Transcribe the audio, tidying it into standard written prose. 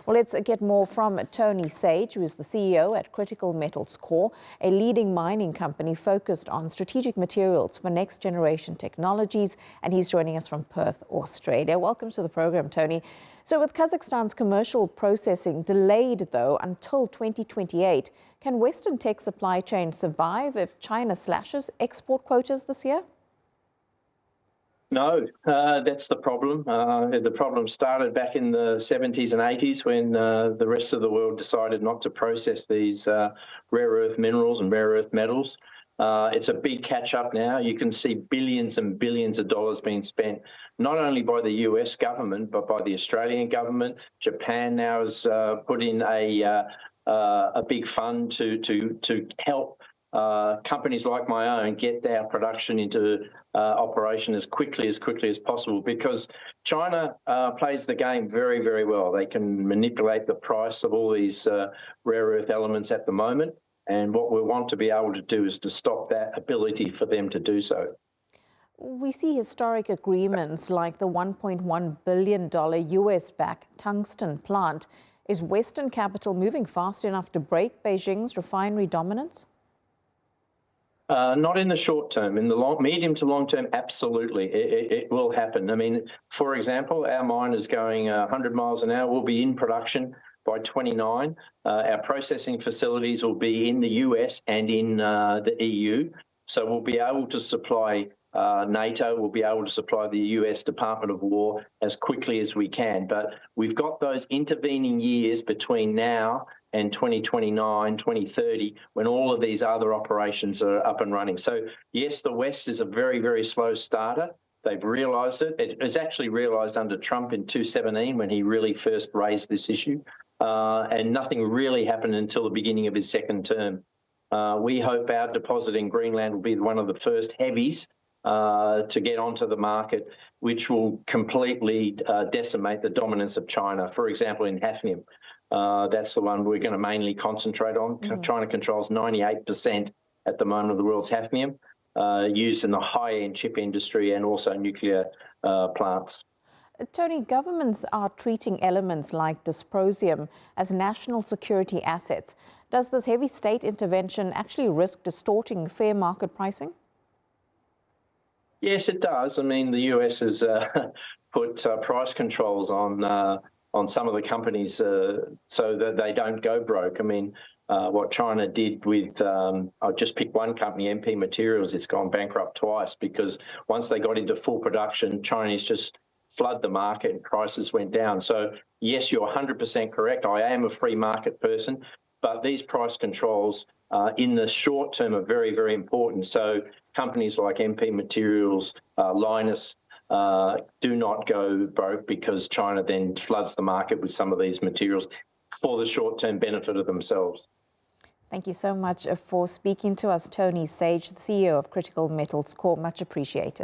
Well, let's get more from Tony Sage, who is the CEO at Critical Metals Corp, a leading mining company focused on strategic materials for next generation technologies. And he's joining us from Perth, Australia. Welcome to the program, Tony. So with Kazakhstan's commercial processing delayed, though, until 2028, can Western tech supply chains survive if China slashes export quotas this year? No, that's the problem. The problem started back in the 70s and 80s when the rest of the world decided not to process these rare earth minerals and rare earth metals. It's a big catch-up now. You can see billions and billions of dollars being spent, not only by the US government, but by the Australian government. Japan now has put in a big fund to help companies like my own get their production into operation as quickly as possible, because China plays the game very, very well. They can manipulate the price of all these rare earth elements at the moment. And what we want to be able to do is to stop that ability for them to do so. We see historic agreements like the $1.1 billion US-backed tungsten plant. Is Western capital moving fast enough to break Beijing's refinery dominance? Not in the short term. In the medium to long term, absolutely, it will happen. I mean, for example, our mine is going 100 miles an hour. We'll be in production by 29. Our processing facilities will be in the US and in the EU. So we'll be able to supply NATO, we'll be able to supply the US Department of War as quickly as we can. But we've got those intervening years between now and 2029, 2030, when all of these other operations are up and running. So yes, the West is a very, very slow starter. They've realised it. It was actually realised under Trump in 2017 when he really first raised this issue. And nothing really happened until the beginning of his second term. We hope our deposit in Greenland will be one of the first heavies to get onto the market, which will completely decimate the dominance of China. For example, in hafnium, that's the one we're going to mainly concentrate on. China controls 98% at the moment of the world's hafnium, used in the high-end chip industry and also nuclear plants. Tony, governments are treating elements like dysprosium as national security assets. Does this heavy state intervention actually risk distorting fair market pricing? Yes, it does. I mean, the US has put price controls on some of the companies so that they don't go broke. I mean, what China did with, I'll just pick one company, MP Materials, it's gone bankrupt twice because once they got into full production, Chinese just flood the market and prices went down. So yes, you're 100% correct. I am a free market person, but these price controls in the short term are very, very important. So companies like MP Materials, Linus, do not go broke because China then floods the market with some of these materials for the short-term benefit of themselves. Thank you so much for speaking to us, Tony Sage, the CEO of Critical Metals Corp. Much appreciated.